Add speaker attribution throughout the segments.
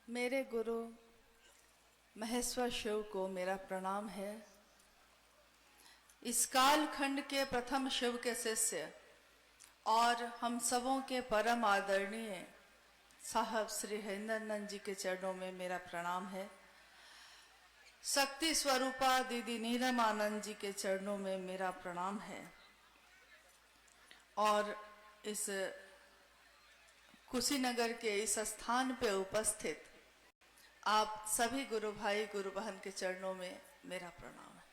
Speaker 1: मेरे गुरु महेश्वर शिव को मेरा प्रणाम है। इस काल खंड के प्रथम शिव के शिष्य और हम सबों के परम आदरणीय साहब श्री हरिनंदन जी के चरणों में मेरा प्रणाम है। शक्ति स्वरूपा दीदी नीलम आनंद जी के चरणों में मेरा प्रणाम है। और इस कुशीनगर के इस स्थान पे उपस्थित आप सभी गुरु भाई गुरु बहन के चरणों में मेरा प्रणाम है।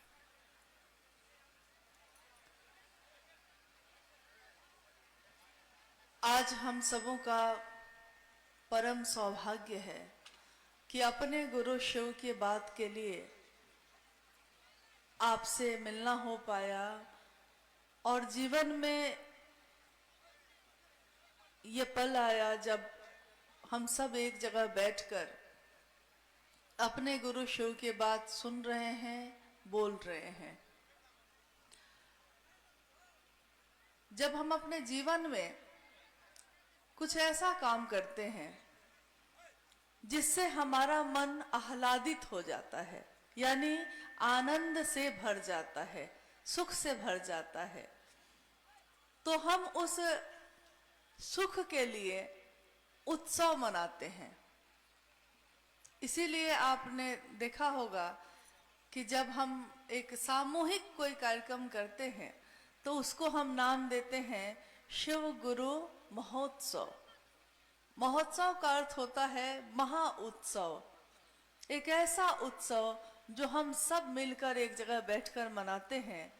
Speaker 1: आज हम सबों का परम सौभाग्य है कि अपने गुरु शिव की बात के लिए आपसे मिलना हो पाया और जीवन में ये पल आया जब हम सब एक जगह बैठकर अपने गुरु शिव की बात सुन रहे हैं, बोल रहे हैं। जब हम अपने जीवन में कुछ ऐसा काम करते हैं जिससे हमारा मन आह्लादित हो जाता है, यानी आनंद से भर जाता है, सुख से भर जाता है, तो हम उस सुख के लिए उत्सव मनाते हैं। इसीलिए आपने देखा होगा कि जब हम एक सामूहिक कोई कार्यक्रम करते हैं तो उसको हम नाम देते हैं शिव गुरु महोत्सव। महोत्सव का अर्थ होता है महा उत्सव, एक ऐसा उत्सव जो हम सब मिलकर एक जगह बैठकर मनाते हैं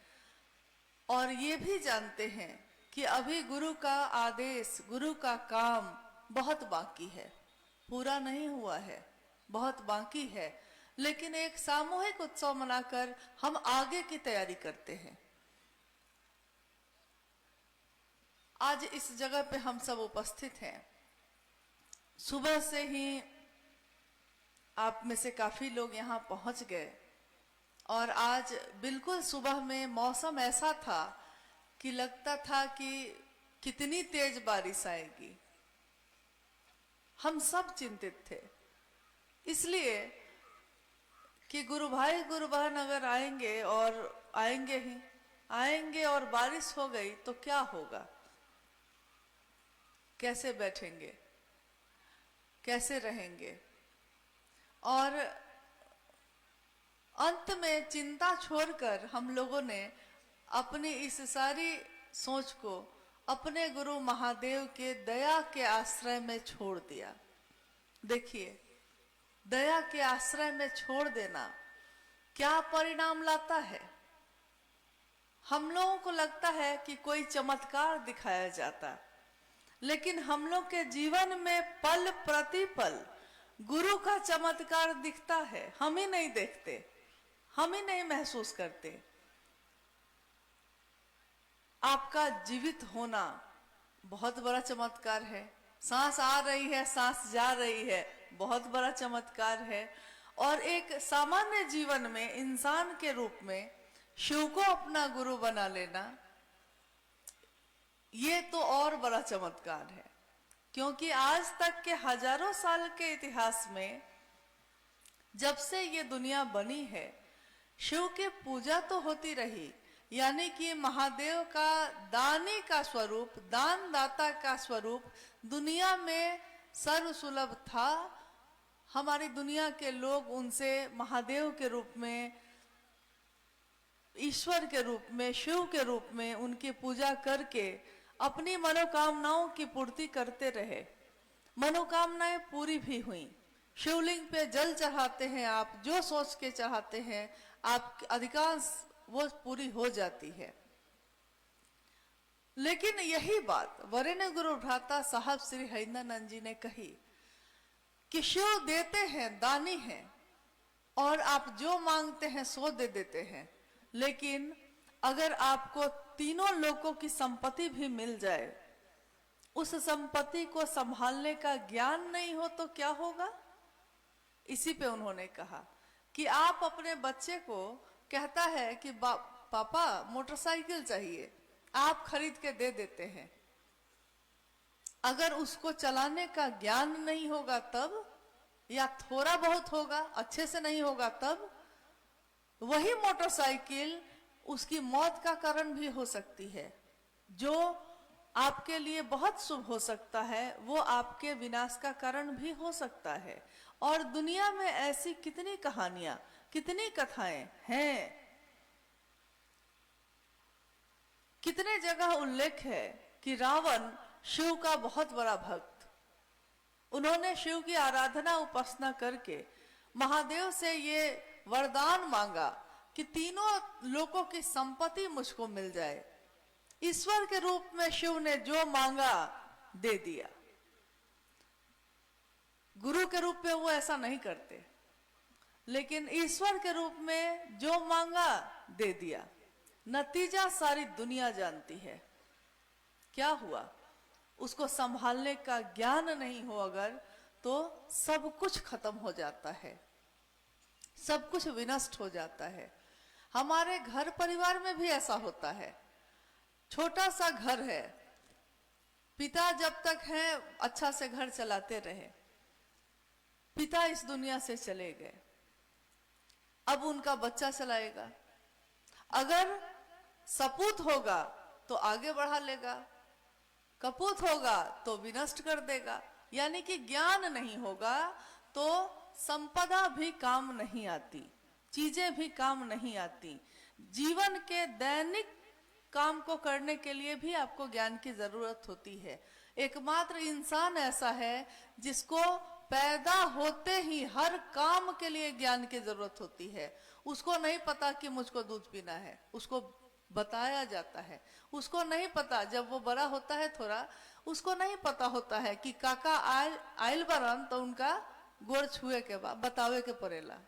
Speaker 1: और ये भी जानते हैं कि अभी गुरु का आदेश, गुरु का काम बहुत बाकी है, पूरा नहीं हुआ है, बहुत बाकी है, लेकिन एक सामूहिक उत्सव मनाकर हम आगे की तैयारी करते हैं। आज इस जगह पे हम सब उपस्थित हैं। सुबह से ही आप में से काफी लोग यहाँ पहुंच गए और आज बिल्कुल सुबह में मौसम ऐसा था कि लगता था कि कितनी तेज बारिश आएगी। हम सब चिंतित थे, इसलिए कि गुरु भाई गुरु बहन अगर आएंगे और आएंगे और बारिश हो गई तो क्या होगा, कैसे बैठेंगे, कैसे रहेंगे। और अंत में चिंता छोड़कर हम लोगों ने अपनी इस सारी सोच को अपने गुरु महादेव के दया के आश्रय में छोड़ दिया। देखिए, दया के आश्रय में छोड़ देना क्या परिणाम लाता है। हम लोगों को लगता है कि कोई चमत्कार दिखाया जाता, लेकिन हम लोग के जीवन में पल प्रतिपल गुरु का चमत्कार दिखता है। हम ही नहीं देखते, हम ही नहीं महसूस करते। आपका जीवित होना बहुत बड़ा चमत्कार है। सांस आ रही है, सांस जा रही है, बहुत बड़ा चमत्कार है। और एक सामान्य जीवन में इंसान के रूप में शिव को अपना गुरु बना लेना, ये तो और बड़ा चमत्कार है। क्योंकि आज तक के हजारों साल के इतिहास में जब से ये दुनिया बनी है, शिव की पूजा तो होती रही, यानी कि महादेव का दानी का स्वरूप, दानदाता का स्वरूप दुनिया में सर्वसुलभ था। हमारी दुनिया के लोग उनसे महादेव के रूप में, ईश्वर के रूप में, शिव के रूप में उनकी पूजा करके अपनी मनोकामनाओं की पूर्ति करते रहे। मनोकामनाएं पूरी भी हुई। शिवलिंग पे जल चढ़ाते हैं आप, जो सोच के चढ़ाते हैं आप, अधिकांश वो पूरी हो जाती है। लेकिन यही बात वरेण्य गुरु भ्राता साहब श्री हरिनंदन जी ने कही कि शिव देते हैं, दानी हैं, और आप जो मांगते हैं सो दे देते हैं। लेकिन अगर आपको तीनों लोगों की संपत्ति भी मिल जाए, उस संपत्ति को संभालने का ज्ञान नहीं हो तो क्या होगा। इसी पे उन्होंने कहा कि आप अपने बच्चे को कहता है कि पापा मोटरसाइकिल चाहिए, आप खरीद के दे देते हैं। अगर उसको चलाने का ज्ञान नहीं होगा तब या थोड़ा बहुत होगा, अच्छे से नहीं होगा, तब वही मोटरसाइकिल उसकी मौत का कारण भी हो सकती है। जो आपके लिए बहुत शुभ हो सकता है वो आपके विनाश का कारण भी हो सकता है। और दुनिया में ऐसी कितनी कहानियां, कितनी कथाएं हैं, कितने जगह उल्लेख है कि रावण शिव का बहुत बड़ा भक्त, उन्होंने शिव की आराधना उपासना करके महादेव से ये वरदान मांगा कि तीनों लोकों की संपत्ति मुझको मिल जाए। ईश्वर के रूप में शिव ने जो मांगा दे दिया। गुरु के रूप में वो ऐसा नहीं करते, लेकिन ईश्वर के रूप में जो मांगा दे दिया। नतीजा सारी दुनिया जानती है। क्या हुआ? उसको संभालने का ज्ञान नहीं हो अगर, तो सब कुछ खत्म हो जाता है, सब कुछ विनष्ट हो जाता है। हमारे घर परिवार में भी ऐसा होता है। छोटा सा घर है, पिता जब तक है अच्छा से घर चलाते रहे, पिता इस दुनिया से चले गए, अब उनका बच्चा चलाएगा। अगर सपूत होगा तो आगे बढ़ा लेगा, कपूत होगा तो विनष्ट कर देगा। यानी कि ज्ञान नहीं होगा तो संपदा भी काम नहीं आती, चीजें भी काम नहीं आती। जीवन के दैनिक काम को करने के लिए भी आपको ज्ञान की जरूरत होती है। एकमात्र इंसान ऐसा है जिसको पैदा होते ही हर काम के लिए ज्ञान की जरूरत होती है। उसको नहीं पता कि मुझको दूध पीना है, उसको बताया जाता है। उसको नहीं पता, जब वो बड़ा होता है थोड़ा, उसको नहीं पता होता है कि काका आयल बरन तो उनका गोड़ छुए के बाद बतावे के पड़ेला,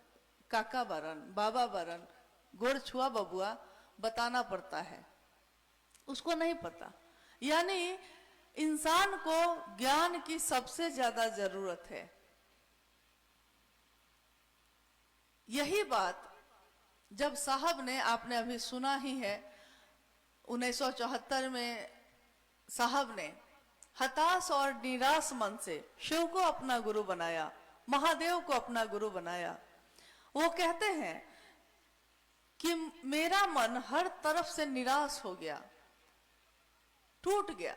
Speaker 1: काका बरन, बाबा बरन, गोड़ छुआ बबुआ, बताना पड़ता है। उसको नहीं पता। यानी इंसान को ज्ञान की सबसे ज्यादा जरूरत है। यही बात जब साहब ने, आपने अभी सुना ही है, 1974 में साहब ने हताश और निराश मन से शिव को अपना गुरु बनाया, महादेव को अपना गुरु बनाया। वो कहते हैं कि मेरा मन हर तरफ से निराश हो गया, टूट गया।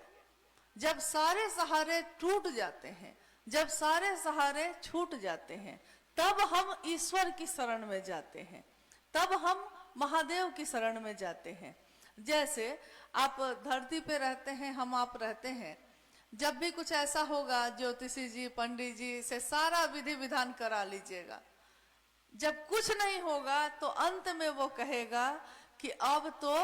Speaker 1: जब सारे सहारे टूट जाते हैं, जब सारे सहारे छूट जाते हैं, तब हम ईश्वर की शरण में जाते हैं, तब हम महादेव की शरण में जाते हैं। जैसे आप धरती पे रहते हैं, हम आप रहते हैं, जब भी कुछ ऐसा होगा ज्योतिषी जी, पंडित जी से सारा विधि विधान करा लीजिएगा। जब कुछ नहीं होगा तो अंत में वो कहेगा कि अब तो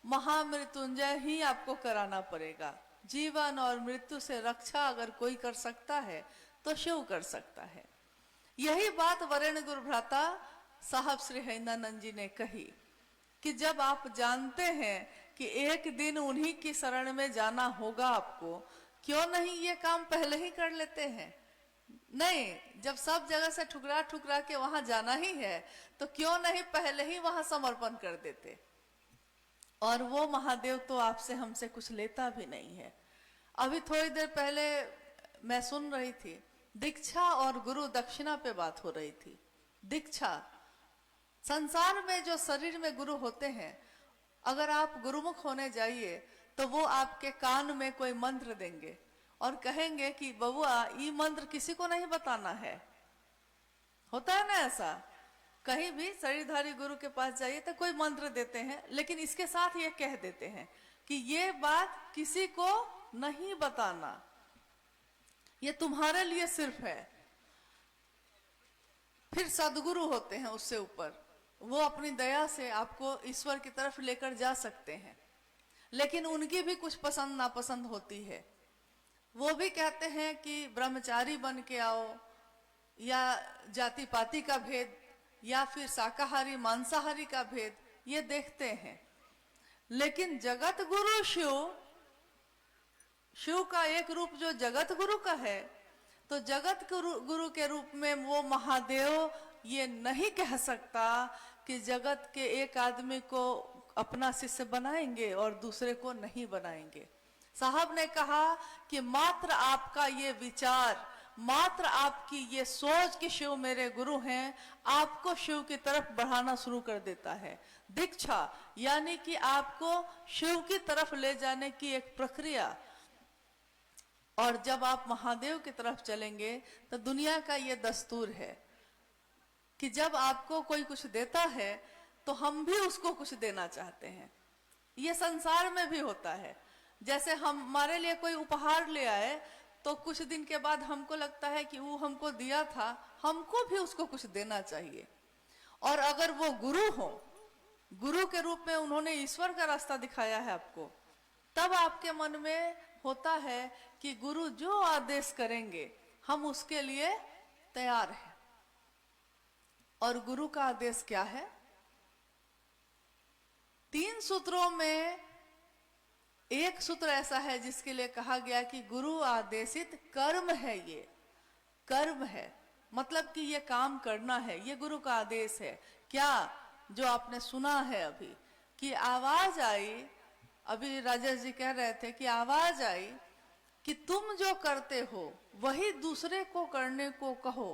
Speaker 1: महामृत्युंजय ही आपको कराना पड़ेगा। जीवन और मृत्यु से रक्षा अगर कोई कर सकता है तो शिव कर सकता है। यही बात वरेण्य गुरुभ्राता साहब श्री हरिनानंद जी ने कही कि जब आप जानते हैं कि एक दिन उन्हीं की शरण में जाना होगा आपको, क्यों नहीं ये काम पहले ही कर लेते हैं? नहीं, जब सब जगह से ठुकरा ठुकरा के वहां जाना ही है तो क्यों नहीं पहले ही वहां समर्पण कर देते। और वो महादेव तो आपसे हमसे कुछ लेता भी नहीं है। अभी थोड़ी देर पहले मैं सुन रही थी, दीक्षा और गुरु दक्षिणा पे बात हो रही थी। दीक्षा, संसार में जो शरीर में गुरु होते हैं, अगर आप गुरुमुख होने जाइए तो वो आपके कान में कोई मंत्र देंगे और कहेंगे कि बबुआ ये मंत्र किसी को नहीं बताना है। होता है ना ऐसा? कहीं भी शरीरधारी गुरु के पास जाइए तो कोई मंत्र देते हैं, लेकिन इसके साथ ये कह देते हैं कि ये बात किसी को नहीं बताना, ये तुम्हारे लिए सिर्फ है। फिर सदगुरु होते हैं उससे ऊपर, वो अपनी दया से आपको ईश्वर की तरफ लेकर जा सकते हैं, लेकिन उनकी भी कुछ पसंद नापसंद होती है। वो भी कहते हैं कि ब्रह्मचारी बन के आओ, या जाति पाति का भेद, या फिर शाकाहारी मांसाहारी का भेद, ये देखते हैं। लेकिन जगत गुरु शिव, शिव का एक रूप जो जगत गुरु का है, तो जगत गुरु के रूप में वो महादेव ये नहीं कह सकता कि जगत के एक आदमी को अपना शिष्य बनाएंगे और दूसरे को नहीं बनाएंगे। साहब ने कहा कि मात्र आपका ये विचार, मात्र आपकी ये सोच कि शिव मेरे गुरु हैं आपको शिव की तरफ बढ़ाना शुरू कर देता है। दीक्षा यानी कि आपको शिव की तरफ ले जाने की एक प्रक्रिया। और जब आप महादेव की तरफ चलेंगे तो दुनिया का ये दस्तूर है कि जब आपको कोई कुछ देता है तो हम भी उसको कुछ देना चाहते हैं। ये संसार में भी होता है। जैसे हमारे लिए कोई उपहार ले आए तो कुछ दिन के बाद हमको लगता है कि वो हमको दिया था, हमको भी उसको कुछ देना चाहिए। और अगर वो गुरु हो, गुरु के रूप में उन्होंने ईश्वर का रास्ता दिखाया है आपको, तब आपके मन में होता है कि गुरु जो आदेश करेंगे हम उसके लिए तैयार हैं। और गुरु का आदेश क्या है? 3 सूत्रों में एक सूत्र ऐसा है जिसके लिए कहा गया कि गुरु आदेशित कर्म है। ये कर्म है, मतलब कि ये काम करना है, ये गुरु का आदेश है। क्या? जो आपने सुना है अभी कि आवाज आई, अभी राजेश जी कह रहे थे कि आवाज आई कि तुम जो करते हो वही दूसरे को करने को कहो।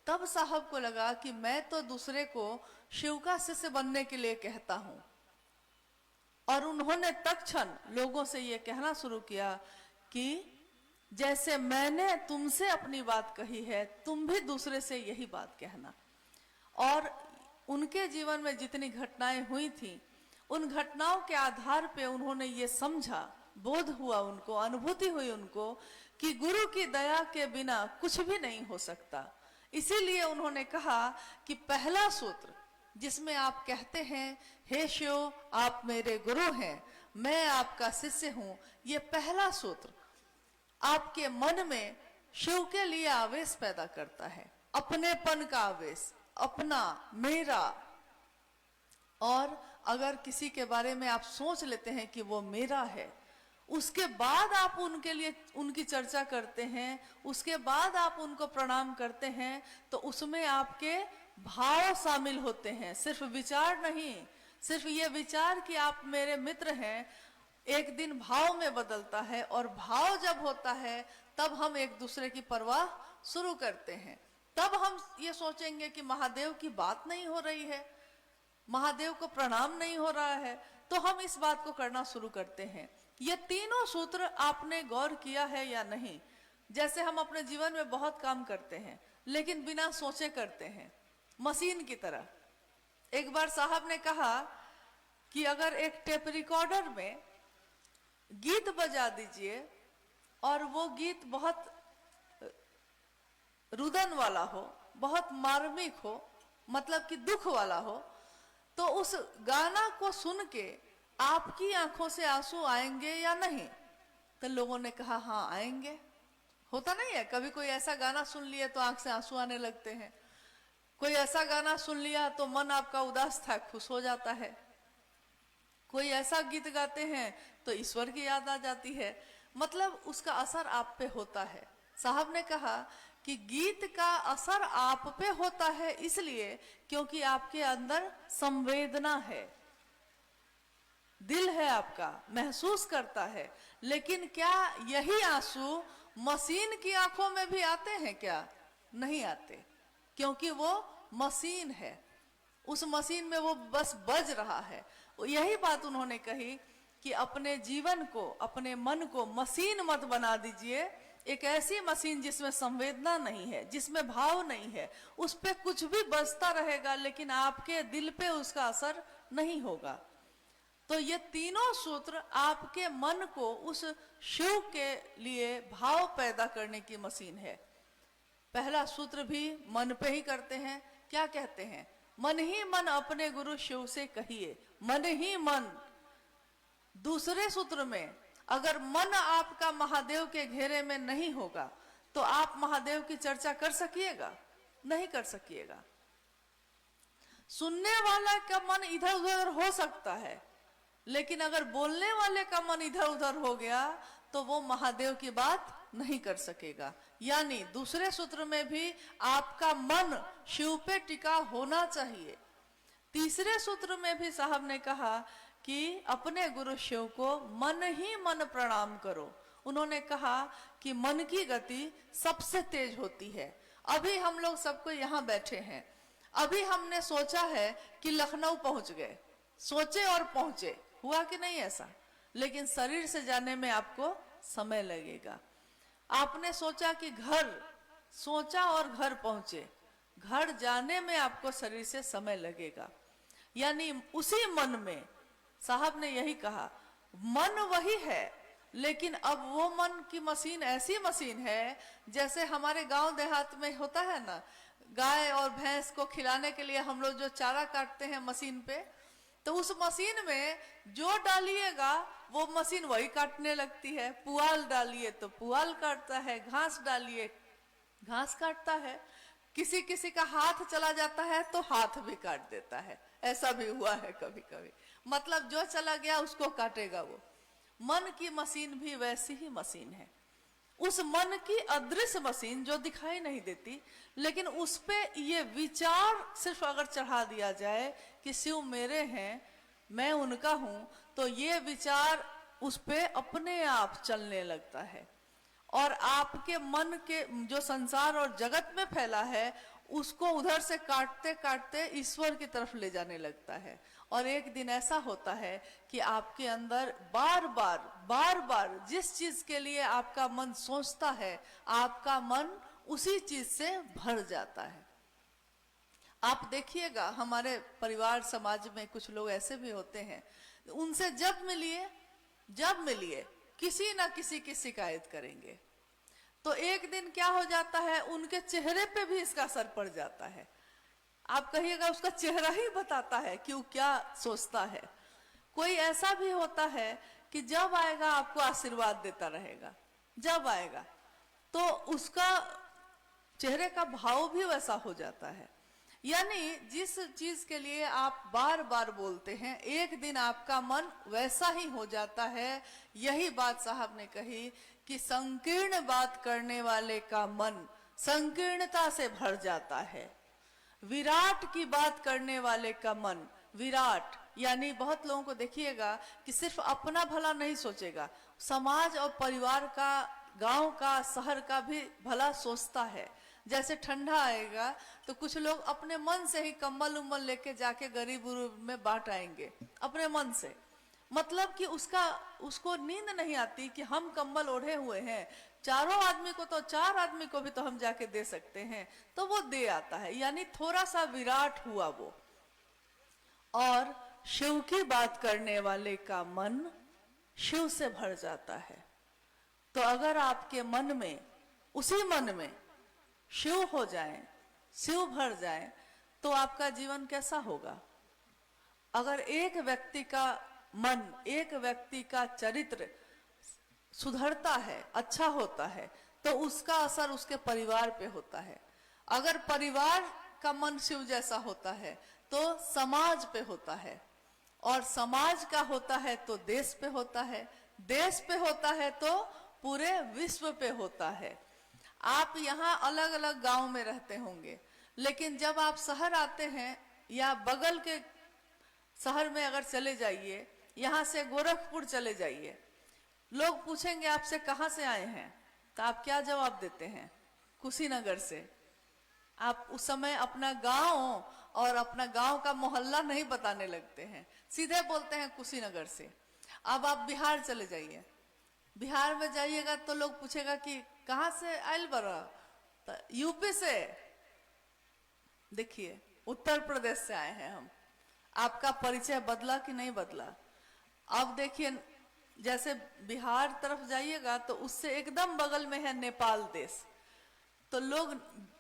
Speaker 1: तब साहब को लगा कि मैं तो दूसरे को शिव का शिष्य बनने के लिए कहता हूं। और उन्होंने तत्क्षण लोगों से ये कहना शुरू किया कि जैसे मैंने तुमसे अपनी बात कही है, तुम भी दूसरे से यही बात कहना। और उनके जीवन में जितनी घटनाएं हुई थी, उन घटनाओं के आधार पे उन्होंने ये समझा, बोध हुआ उनको, अनुभूति हुई उनको कि गुरु की दया के बिना कुछ भी नहीं हो सकता। इसीलिए उन्होंने कहा कि पहला सूत्र जिसमें आप कहते हैं हे शिव आप मेरे गुरु हैं, मैं आपका शिष्य हूं, ये पहला सूत्र आपके मन में शिव के लिए आवेश पैदा करता है, अपनेपन का आवेश, अपना, मेरा। और अगर किसी के बारे में आप सोच लेते हैं कि वो मेरा है, उसके बाद आप उनके लिए उनकी चर्चा करते हैं, उसके बाद आप उनको प्रणाम करते हैं, तो उसमें आपके भाव शामिल होते हैं, सिर्फ विचार नहीं। सिर्फ ये विचार कि आप मेरे मित्र हैं एक दिन भाव में बदलता है, और भाव जब होता है तब हम एक दूसरे की परवाह शुरू करते हैं। तब हम ये सोचेंगे कि महादेव की बात नहीं हो रही है, महादेव को प्रणाम नहीं हो रहा है, तो हम इस बात को करना शुरू करते हैं। ये तीनों सूत्र आपने गौर किया है या नहीं? जैसे हम अपने जीवन में बहुत काम करते हैं लेकिन बिना सोचे करते हैं, मशीन की तरह। एक बार साहब ने कहा कि अगर एक टेप रिकॉर्डर में गीत बजा दीजिए और वो गीत बहुत रुदन वाला हो, बहुत मार्मिक हो, मतलब कि दुख वाला हो, तो उस गाना को सुन के आपकी आंखों से आंसू आएंगे या नहीं? तो लोगों ने कहा हाँ आएंगे। होता नहीं है, कभी कोई ऐसा गाना सुन लिया तो आंख से आंसू आने लगते हैं, कोई ऐसा गाना सुन लिया तो मन आपका उदास था खुश हो जाता है, कोई ऐसा गीत गाते हैं तो ईश्वर की याद आ जाती है, मतलब उसका असर आप पे होता है। साहब ने कहा कि गीत का असर आप पे होता है इसलिए क्योंकि आपके अंदर संवेदना है, दिल है आपका, महसूस करता है। लेकिन क्या यही आंसू मशीन की आंखों में भी आते हैं क्या? नहीं आते, क्योंकि वो मशीन है, उस मशीन में वो बस बज रहा है। यही बात उन्होंने कही कि अपने जीवन को, अपने मन को मशीन मत बना दीजिए, एक ऐसी मशीन जिसमें संवेदना नहीं है, जिसमें भाव नहीं है, उस पे कुछ भी बजता रहेगा लेकिन आपके दिल पे उसका असर नहीं होगा। तो ये तीनों सूत्र आपके मन को उस शिव के लिए भाव पैदा करने की मशीन है। पहला सूत्र भी मन पे ही करते हैं। क्या कहते हैं? मन ही मन अपने गुरु शिव से कहिए, मन ही मन। दूसरे सूत्र में अगर मन आपका महादेव के घेरे में नहीं होगा तो आप महादेव की चर्चा कर सकिएगा? नहीं कर सकिएगा। सुनने वाला का मन इधर उधर हो सकता है, लेकिन अगर बोलने वाले का मन इधर उधर हो गया तो वो महादेव की बात नहीं कर सकेगा। यानी दूसरे सूत्र में भी आपका मन शिव पे टिका होना चाहिए। तीसरे सूत्र में भी साहब ने कहा कि अपने गुरु शिव को मन ही मन प्रणाम करो। उन्होंने कहा कि मन की गति सबसे तेज होती है। अभी हम लोग सबको यहाँ बैठे हैं, अभी हमने सोचा है कि लखनऊ पहुंच गए, सोचे और पहुंचे, हुआ कि नहीं ऐसा? लेकिन शरीर से जाने में आपको समय लगेगा। आपने सोचा कि घर, सोचा और घर पहुंचे, घर जाने में आपको शरीर से समय लगेगा। यानी उसी मन में, साहब ने यही कहा, मन वही है, लेकिन अब वो मन की मशीन ऐसी मशीन है जैसे हमारे गांव देहात में होता है ना, गाय और भैंस को खिलाने के लिए हम लोग जो चारा काटते हैं मशीन पे, तो उस मशीन में जो डालिएगा वो मशीन वही काटने लगती है। पुआल डालिए तो पुआल काटता है, घास डालिए घास काटता है, किसी किसी का हाथ चला जाता है तो हाथ भी काट देता है। ऐसा भी हुआ है कभी कभी, मतलब जो चला गया उसको काटेगा वो। मन की मशीन भी वैसी ही मशीन है। उस मन की अदृश्य मशीन जो दिखाई नहीं देती, लेकिन उस पे ये विचार सिर्फ अगर चढ़ा दिया जाए कि शिव मेरे हैं, मैं उनका हूं, तो ये विचार उस पे अपने आप चलने लगता है और आपके मन के जो संसार और जगत में फैला है उसको उधर से काटते काटते ईश्वर की तरफ ले जाने लगता है। और एक दिन ऐसा होता है कि आपके अंदर बार बार जिस चीज के लिए आपका मन सोचता है, आपका मन उसी चीज से भर जाता है। आप देखिएगा हमारे परिवार समाज में कुछ लोग ऐसे भी होते हैं, उनसे जब मिलिए किसी ना किसी की शिकायत करेंगे, तो एक दिन क्या हो जाता है, उनके चेहरे पे भी इसका असर पड़ जाता है। आप कहिएगा उसका चेहरा ही बताता है कि वो क्या सोचता है। कोई ऐसा भी होता है कि जब आएगा आपको आशीर्वाद देता रहेगा, जब आएगा तो उसका चेहरे का भाव भी वैसा हो जाता है। यानी जिस चीज के लिए आप बार बार बोलते हैं, एक दिन आपका मन वैसा ही हो जाता है। यही बात साहब ने कही कि संकीर्ण बात करने वाले का मन संकीर्णता से भर जाता है, विराट की बात करने वाले का मन विराट, यानी बहुत लोगों को देखिएगा कि सिर्फ अपना भला नहीं सोचेगा, समाज और परिवार का, गांव का, शहर का भी भला सोचता है। जैसे ठंडा आएगा तो कुछ लोग अपने मन से ही कंबल उम्बल लेके जाके गरीब उरीब में बांट आएंगे अपने मन से, मतलब कि उसको नींद नहीं आती कि हम कंबल ओढ़े हुए हैं, चारों आदमी को तो, चार आदमी को भी तो हम जाके दे सकते हैं, तो वो दे आता है। यानी थोड़ा सा विराट हुआ वो। और शिव की बात करने वाले का मन शिव से भर जाता है। तो अगर आपके मन में, उसी मन में शिव हो जाए, शिव भर जाए, तो आपका जीवन कैसा होगा? अगर एक व्यक्ति का मन, एक व्यक्ति का चरित्र सुधरता है, अच्छा होता है, तो उसका असर उसके परिवार पे होता है। अगर परिवार का मन शिव जैसा होता है तो समाज पे होता है, और समाज का होता है तो देश पे होता है, देश पे होता है तो पूरे विश्व पे होता है। आप यहाँ अलग अलग गांव में रहते होंगे, लेकिन जब आप शहर आते हैं या बगल के शहर में अगर चले जाइए, यहाँ से गोरखपुर चले जाइए, लोग पूछेंगे आपसे कहाँ से आए हैं, तो आप क्या जवाब देते हैं? कुशीनगर से। आप उस समय अपना गांव और अपना गांव का मोहल्ला नहीं बताने लगते हैं, सीधे बोलते हैं कुशीनगर से। अब आप बिहार चले जाइए, बिहार में जाइएगा तो लोग पूछेगा कि कहाँ से आयल बरा, तो यूपी से। देखिए उत्तर प्रदेश से आए हैं हम। आपका परिचय बदला कि नहीं बदला? अब देखिए जैसे बिहार तरफ जाइएगा तो उससे एकदम बगल में है नेपाल देश, तो लोग,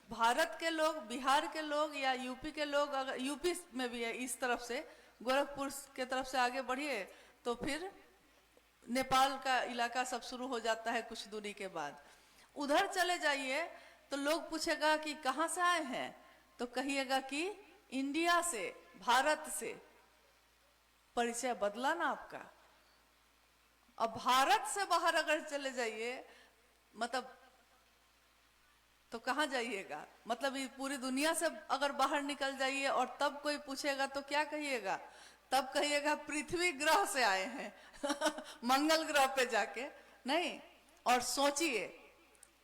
Speaker 1: भारत के लोग, बिहार के लोग या यूपी के लोग, अगर यूपी में भी है इस तरफ से, गोरखपुर के तरफ से आगे बढ़िए तो फिर नेपाल का इलाका सब शुरू हो जाता है कुछ दूरी के बाद। उधर चले जाइए तो लोग पूछेगा कि कहाँ से आए हैं, तो कहिएगा कि इंडिया से, भारत से। परिचय बदला ना आपका। अब भारत से बाहर अगर चले जाइए, मतलब तो कहाँ जाइएगा? मतलब ये पूरी दुनिया से अगर बाहर निकल जाइए और तब कोई पूछेगा तो क्या कहिएगा? तब कहिएगा पृथ्वी ग्रह से आए हैं मंगल ग्रह पे जाके नहीं। और सोचिए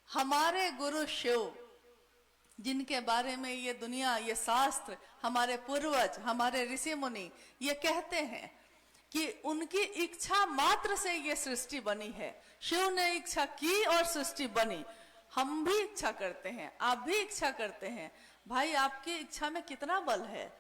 Speaker 1: हमारे गुरु शिव, जिनके बारे में ये दुनिया, ये शास्त्र, हमारे पूर्वज, हमारे ऋषि मुनि ये कहते हैं कि उनकी इच्छा मात्र से ये सृष्टि बनी है। शिव ने इच्छा की और सृष्टि बनी। हम भी इच्छा करते हैं, आप भी इच्छा करते हैं। भाई, आपकी इच्छा में कितना बल है।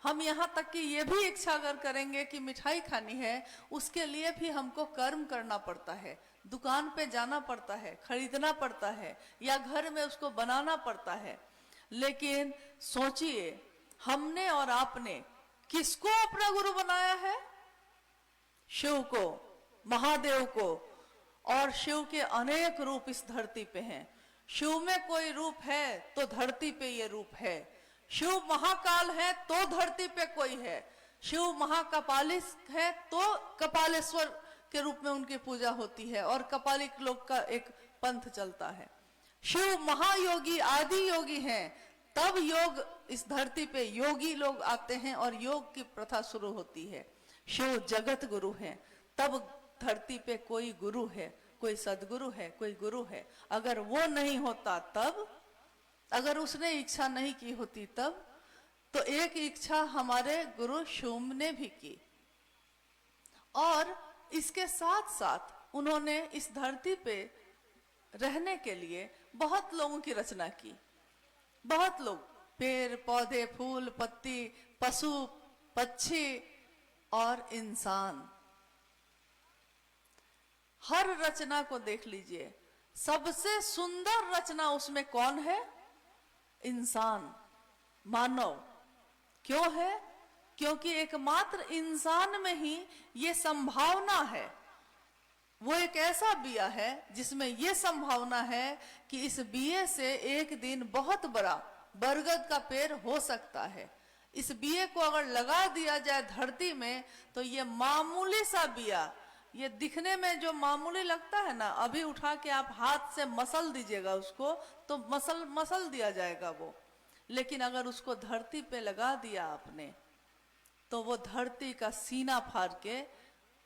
Speaker 1: हम यहाँ तक कि ये भी इच्छा अगर करेंगे कि मिठाई खानी है, उसके लिए भी हमको कर्म करना पड़ता है, दुकान पे जाना पड़ता है, खरीदना पड़ता है, या घर में उसको बनाना पड़ता है। लेकिन सोचिए, हमने और आपने किसको अपना गुरु बनाया है? शिव को, महादेव को। और शिव के अनेक रूप इस धरती पे हैं। शिव में कोई रूप है तो धरती पे ये रूप है। शिव महाकाल है तो धरती पे कोई है। शिव महाकपालिक है तो कपालेश्वर के रूप में उनकी पूजा होती है और कपालिक लोग का एक पंथ चलता है। शिव महायोगी, आदि योगी हैं, तब योग इस धरती पे योगी लोग आते हैं और योग की प्रथा शुरू होती है। शिव जगत गुरु हैं, तब धरती पे कोई गुरु है, कोई सदगुरु है, कोई गुरु है। अगर वो नहीं होता तब, अगर उसने इच्छा नहीं की होती तब, तो एक इच्छा हमारे गुरु शिव ने भी की। और इसके साथ साथ उन्होंने इस धरती पे रहने के लिए बहुत लोगों की रचना की। बहुत लोग, पेड़ पौधे, फूल पत्ती, पशु पक्षी और इंसान, हर रचना को देख लीजिए। सबसे सुंदर रचना उसमें कौन है? इंसान, मानव। क्यों है? क्योंकि एकमात्र इंसान में ही ये संभावना है। वो एक ऐसा बिया है जिसमें ये संभावना है कि इस बिये से एक दिन बहुत बड़ा बरगद का पेड़ हो सकता है। इस बिये को अगर लगा दिया जाए धरती में तो ये मामूली सा बिया, ये दिखने में जो मामूली लगता है ना, अभी उठा के आप हाथ से मसल दीजिएगा उसको तो मसल दिया जाएगा वो। लेकिन अगर उसको धरती पे लगा दिया आपने तो वो धरती का सीना फाड़ के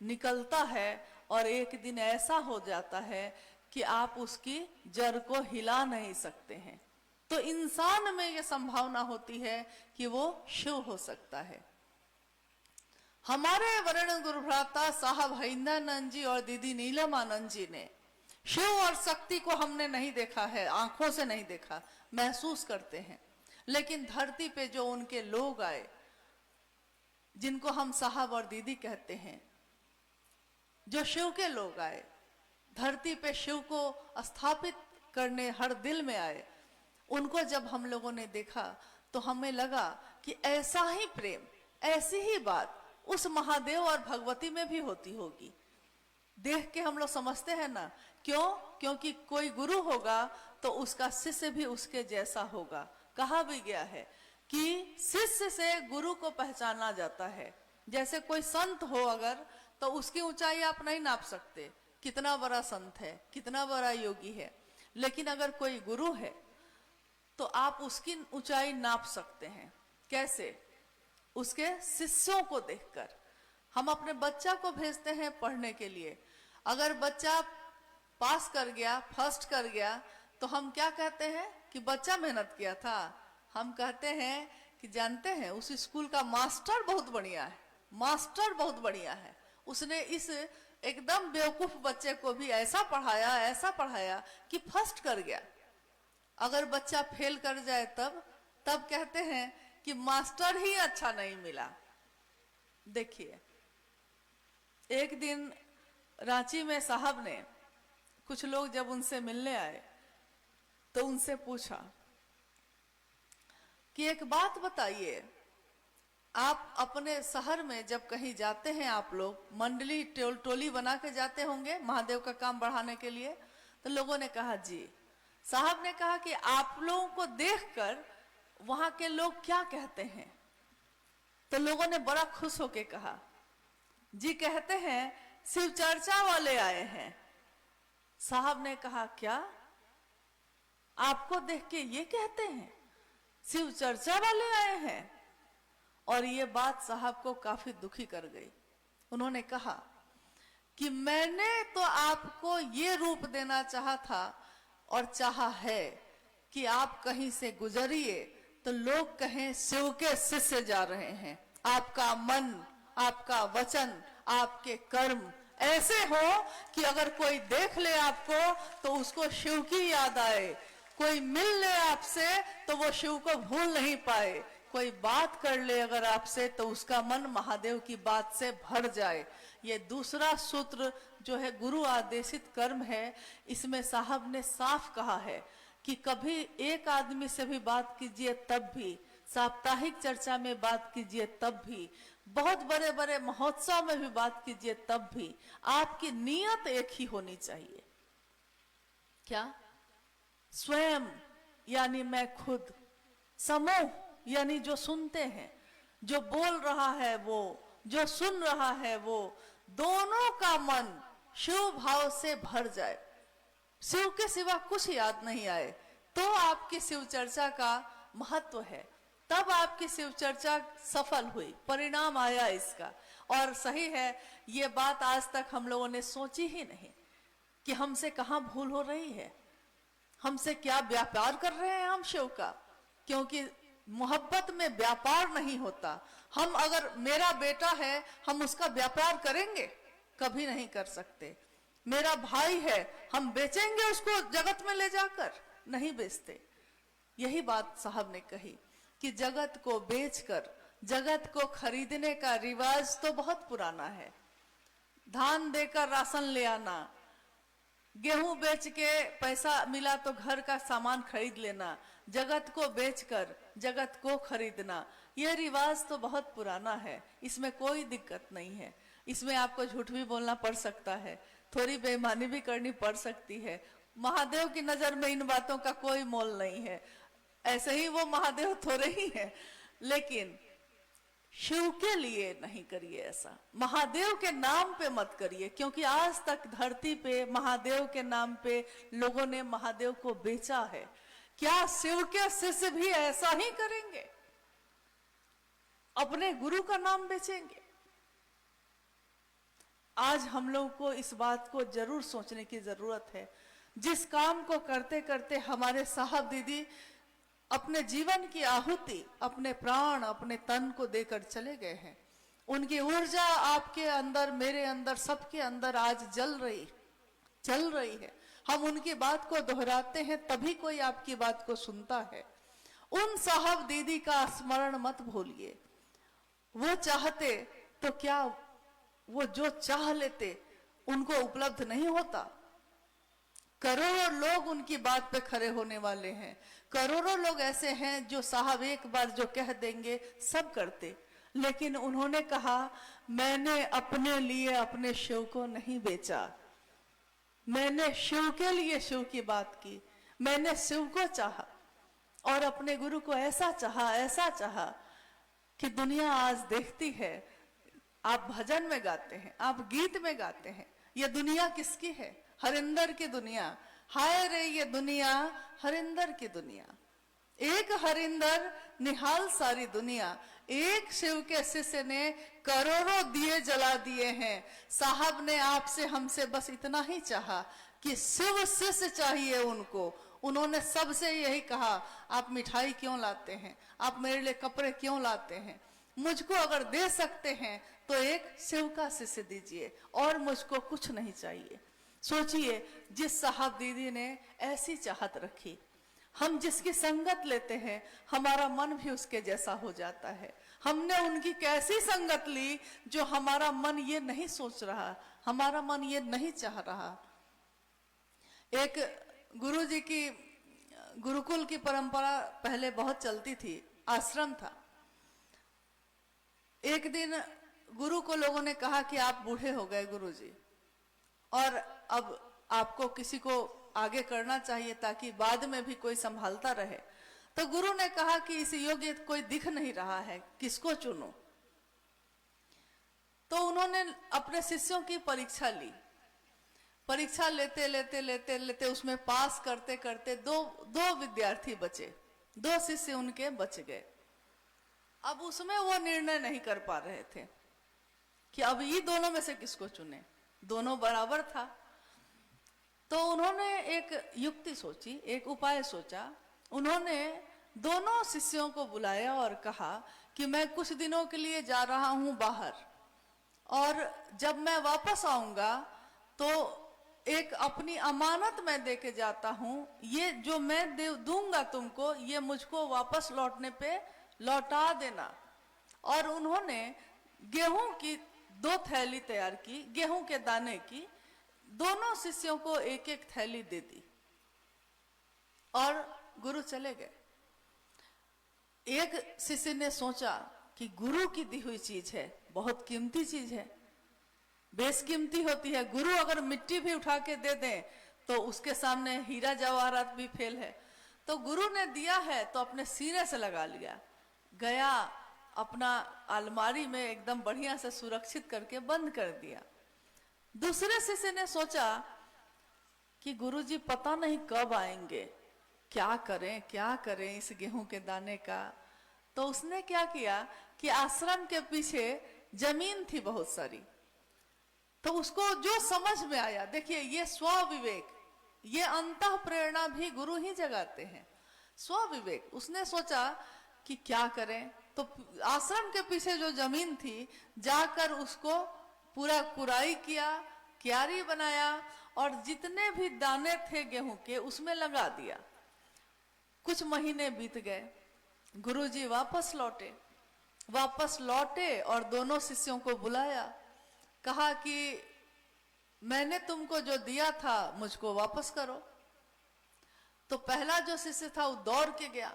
Speaker 1: निकलता है और एक दिन ऐसा हो जाता है कि आप उसकी जड़ को हिला नहीं सकते हैं। तो इंसान में ये संभावना होती है कि वो शिव हो सकता है। हमारे वर्ण गुरु भ्राता साहब हरिंदरानंद जी और दीदी नीलमानंद जी ने शिव और शक्ति को हमने नहीं देखा है, आंखों से नहीं देखा, महसूस करते हैं। लेकिन धरती पे जो उनके लोग आए, जिनको हम साहब और दीदी कहते हैं, जो शिव के लोग आए, धरती पे शिव को स्थापित करने हर दिल में आए, उनको जब हम लोगों ने देखा तो हमें लगा कि ऐसा ही प्रेम, ऐसी ही बात उस महादेव और भगवती में भी होती होगी। देख के हम लोग समझते हैं ना, क्यों? क्योंकि कोई गुरु होगा तो उसका शिष्य भी उसके जैसा होगा। कहा भी गया है कि शिष्य से गुरु को पहचाना जाता है। जैसे कोई संत हो अगर, तो उसकी ऊंचाई आप नहीं नाप सकते, कितना बड़ा संत है, कितना बड़ा योगी है। लेकिन अगर कोई गुरु है तो आप उसकी ऊंचाई नाप सकते हैं। कैसे? उसके शिष्यों को देखकर। हम अपने बच्चा को भेजते हैं पढ़ने के लिए, अगर बच्चा पास कर गया, फर्स्ट कर गया, तो हम क्या कहते हैं कि बच्चा मेहनत किया था। हम कहते हैं कि जानते हैं उस स्कूल का मास्टर बहुत बढ़िया है, मास्टर बहुत बढ़िया है, उसने इस एकदम बेवकूफ बच्चे को भी ऐसा पढ़ाया कि फर्स्ट कर गया। अगर बच्चा फेल कर जाए तब कहते हैं कि मास्टर ही अच्छा नहीं मिला। देखिए, एक दिन रांची में साहब ने, कुछ लोग जब उनसे मिलने आए तो उनसे पूछा कि एक बात बताइए, आप अपने शहर में जब कहीं जाते हैं, आप लोग मंडली टोली बना के जाते होंगे महादेव का काम बढ़ाने के लिए। तो लोगों ने कहा जी। साहब ने कहा कि आप लोगों को देखकर वहां के लोग क्या कहते हैं? तो लोगों ने बड़ा खुश होके कहा, जी कहते हैं शिव चर्चा वाले आए हैं। साहब ने कहा, क्या आपको देख के ये कहते हैं शिव चर्चा वाले आए हैं? और ये बात साहब को काफी दुखी कर गई। उन्होंने कहा कि मैंने तो आपको ये रूप देना चाहा था और चाहा है कि आप कहीं से गुजरिए तो लोग कहें शिव के शिष्य जा रहे हैं। आपका मन, आपका वचन, आपके कर्म ऐसे हो कि अगर कोई देख ले आपको तो उसको शिव की याद आए, कोई मिल ले आपसे तो वो शिव को भूल नहीं पाए, कोई बात कर ले अगर आपसे तो उसका मन महादेव की बात से भर जाए। ये दूसरा सूत्र जो है गुरु आदेशित कर्म है, इसमें साहब ने साफ कहा है कि कभी एक आदमी से भी बात कीजिए तब भी, साप्ताहिक चर्चा में बात कीजिए तब भी, बहुत बड़े बड़े महोत्सव में भी बात कीजिए तब भी, आपकी नीयत एक ही होनी चाहिए। क्या? स्वयं यानी मैं खुद, समूह यानी जो सुनते हैं, जो बोल रहा है वो, जो सुन रहा है वो, दोनों का मन शिव भाव से भर जाए, शिव के सिवा कुछ याद नहीं आए, तो आपकी शिव चर्चा का महत्व है, तब आपकी शिव चर्चा सफल हुई, परिणाम आया इसका। और सही है, ये बात आज तक हम लोगों ने सोची ही नहीं कि हमसे कहां भूल हो रही है, हमसे क्या व्यापार कर रहे हैं हम शिव का, क्योंकि मोहब्बत में व्यापार नहीं होता। हम अगर मेरा बेटा है हम उसका व्यापार करेंगे? कभी नहीं कर सकते। मेरा भाई है हम बेचेंगे उसको जगत में ले जाकर? नहीं बेचते। यही बात साहब ने कही कि जगत को बेचकर जगत को खरीदने का रिवाज तो बहुत पुराना है। धान देकर राशन ले आना, गेहूं बेच के पैसा मिला तो घर का सामान खरीद लेना, जगत को बेचकर जगत को खरीदना, यह रिवाज तो बहुत पुराना है, इसमें कोई दिक्कत नहीं है। इसमें आपको झूठ भी बोलना पड़ सकता है, थोड़ी बेईमानी भी करनी पड़ सकती है। महादेव की नजर में इन बातों का कोई मोल नहीं है, ऐसे ही वो महादेव थोड़े ही है, लेकिन शिव के लिए नहीं करिए ऐसा, महादेव के नाम पे मत करिए, क्योंकि आज तक धरती पे महादेव के नाम पे लोगों ने महादेव को बेचा है। क्या शिव के शिष्य भी ऐसा ही करेंगे? अपने गुरु का नाम बेचेंगे? आज हम लोग को इस बात को जरूर सोचने की जरूरत है। जिस काम को करते करते हमारे साहब दीदी अपने जीवन की आहुति, अपने प्राण, अपने तन को देकर चले गए हैं, उनकी ऊर्जा आपके अंदर, मेरे अंदर, सबके अंदर आज चल रही है। हम उनकी बात को दोहराते हैं तभी कोई आपकी बात को सुनता है। उन साहब दीदी का स्मरण मत भूलिए। वो चाहते तो क्या वो जो चाह लेते उनको उपलब्ध नहीं होता? करोड़ों लोग उनकी बात पे खड़े होने वाले हैं, करोड़ों लोग ऐसे हैं जो साहब एक बार जो कह देंगे सब करते, लेकिन उन्होंने कहा मैंने अपने लिए अपने शिव को नहीं बेचा, मैंने शिव के लिए शिव की बात की, मैंने शिव को चाहा और अपने गुरु को ऐसा चाहा कि दुनिया आज देखती है। आप भजन में गाते हैं, आप गीत में गाते हैं, ये दुनिया किसकी है? हरिंदर की दुनिया। हाय रे ये दुनिया हरिंदर की दुनिया, एक हरिंदर निहाल सारी दुनिया। एक शिव के शिष्य ने करोड़ों दिए जला दिए हैं। साहब ने आपसे हमसे बस इतना ही चाहा कि शिव शिष्य चाहिए उनको। उन्होंने सबसे यही कहा, आप मिठाई क्यों लाते हैं, आप मेरे लिए कपड़े क्यों लाते हैं, मुझको अगर दे सकते हैं तो एक शिव का शिष्य दीजिए और मुझको कुछ नहीं चाहिए। सोचिए, जिस साहब दीदी ने ऐसी चाहत रखी, हम जिसकी संगत लेते हैं हमारा मन भी उसके जैसा हो जाता है। हमने उनकी कैसी संगत ली जो हमारा मन ये नहीं सोच रहा, हमारा मन ये नहीं चाह रहा। एक गुरुजी की गुरुकुल की परंपरा पहले बहुत चलती थी, आश्रम था। एक दिन गुरु को लोगों ने कहा कि आप बूढ़े हो गए गुरुजी, और अब आपको किसी को आगे करना चाहिए ताकि बाद में भी कोई संभालता रहे। तो गुरु ने कहा कि इस योग्य कोई दिख नहीं रहा है, किसको चुनो? तो उन्होंने अपने शिष्यों की परीक्षा ली। परीक्षा लेते लेते लेते लेते उसमें पास करते करते दो विद्यार्थी बचे, 2 शिष्य उनके बच गए। अब उसमें वो निर्णय नहीं कर पा रहे थे कि अब ये दोनों में से किसको चुने, दोनों बराबर था। तो उन्होंने एक युक्ति सोची, एक उपाय सोचा। उन्होंने दोनों शिष्यों को बुलाया और कहा कि मैं कुछ दिनों के लिए जा रहा हूं बाहर, और जब मैं वापस आऊंगा तो एक अपनी अमानत मैं दे के जाता हूं, ये जो मैं दूंगा तुमको, ये मुझको वापस लौटने पे लौटा देना। और उन्होंने गेहूं की 2 थैली तैयार की, गेहूं के दाने की। दोनों शिष्यों को एक एक थैली दे दी और गुरु चले गए। एक शिष्य ने सोचा कि गुरु की दी हुई चीज है, बहुत कीमती चीज है, बेशकीमती होती है। गुरु अगर मिट्टी भी उठा के दे दें तो उसके सामने हीरा जवाहरात भी फेल है। तो गुरु ने दिया है तो अपने सीने से लगा लिया, गया अपना अलमारी में एकदम बढ़िया से सुरक्षित करके बंद कर दिया। दूसरे शिष्य ने सोचा कि गुरुजी पता नहीं कब आएंगे, क्या करें इस गेहूं के दाने का। तो उसने क्या किया कि आश्रम के पीछे जमीन थी बहुत सारी, तो उसको जो समझ में आया, देखिए ये स्वविवेक, ये अंतः प्रेरणा भी गुरु ही जगाते हैं। स्वविवेक, उसने सोचा कि क्या करें, तो आश्रम के पीछे जो जमीन थी जाकर उसको पूरा कुराई किया, क्यारी बनाया और जितने भी दाने थे गेहूं के उसमें लगा दिया। कुछ महीने बीत गए, गुरुजी वापस लौटे और दोनों शिष्यों को बुलाया, कहा कि मैंने तुमको जो दिया था मुझको वापस करो। तो पहला जो शिष्य था वो दौड़ के गया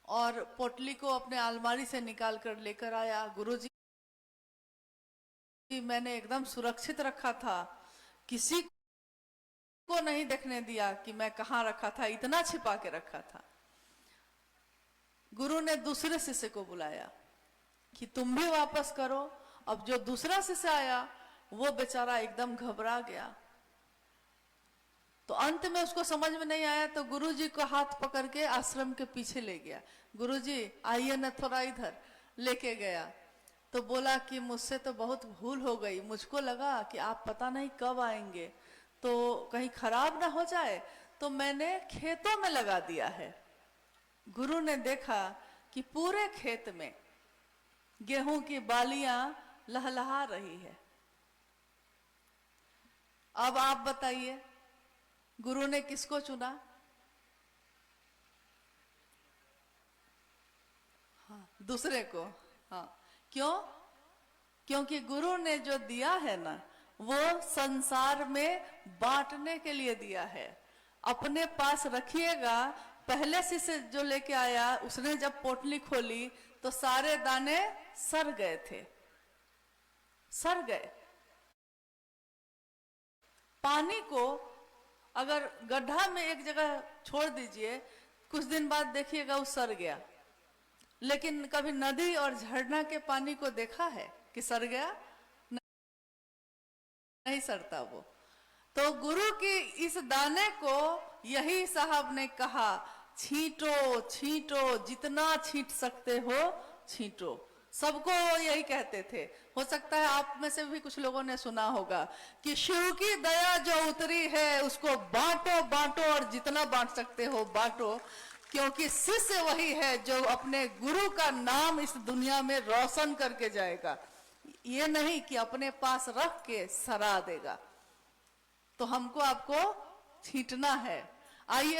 Speaker 1: और पोटली को अपने अलमारी से निकाल कर लेकर आया। गुरुजी, मैंने एकदम सुरक्षित रखा था, किसी को नहीं देखने दिया कि मैं कहाँ रखा था, इतना छिपा के रखा था। गुरु ने दूसरे शिष्य को बुलाया कि तुम भी वापस करो। अब जो दूसरा शिष्य आया वो बेचारा एकदम घबरा गया। तो अंत में उसको समझ में नहीं आया तो गुरुजी को हाथ पकड़ के आश्रम के पीछे ले गया। गुरुजी आइए न, थोड़ा इधर लेके गया। तो बोला कि मुझसे तो बहुत भूल हो गई, मुझको लगा कि आप पता नहीं कब आएंगे तो कहीं खराब ना हो जाए, तो मैंने खेतों में लगा दिया है। गुरु ने देखा कि पूरे खेत में गेहूं की बालियां लहलहा रही है। अब आप बताइए गुरु ने किसको चुना? हाँ, दूसरे को। हाँ, क्यों? क्योंकि गुरु ने जो दिया है ना, वो संसार में बांटने के लिए दिया है। अपने पास रखिएगा। पहले से जो लेके आया उसने जब पोटली खोली तो सारे दाने सड़ गए थे, सड़ गए। पानी को अगर गड्ढा में एक जगह छोड़ दीजिए, कुछ दिन बाद देखिएगा वो सड़ गया। लेकिन कभी नदी और झरना के पानी को देखा है कि सड़ गया? नहीं सड़ता वो। तो गुरु की इस दाने को यही साहब ने कहा, छींटो छींटो, जितना छींट सकते हो छींटो। सबको यही कहते थे। हो सकता है आप में से भी कुछ लोगों ने सुना होगा कि शिव की दया जो उतरी है उसको बांटो बांटो और जितना बांट सकते हो बांटो, क्योंकि शिष्य वही है जो अपने गुरु का नाम इस दुनिया में रोशन करके जाएगा, ये नहीं कि अपने पास रख के सरा देगा। तो हमको आपको छींटना है। आइए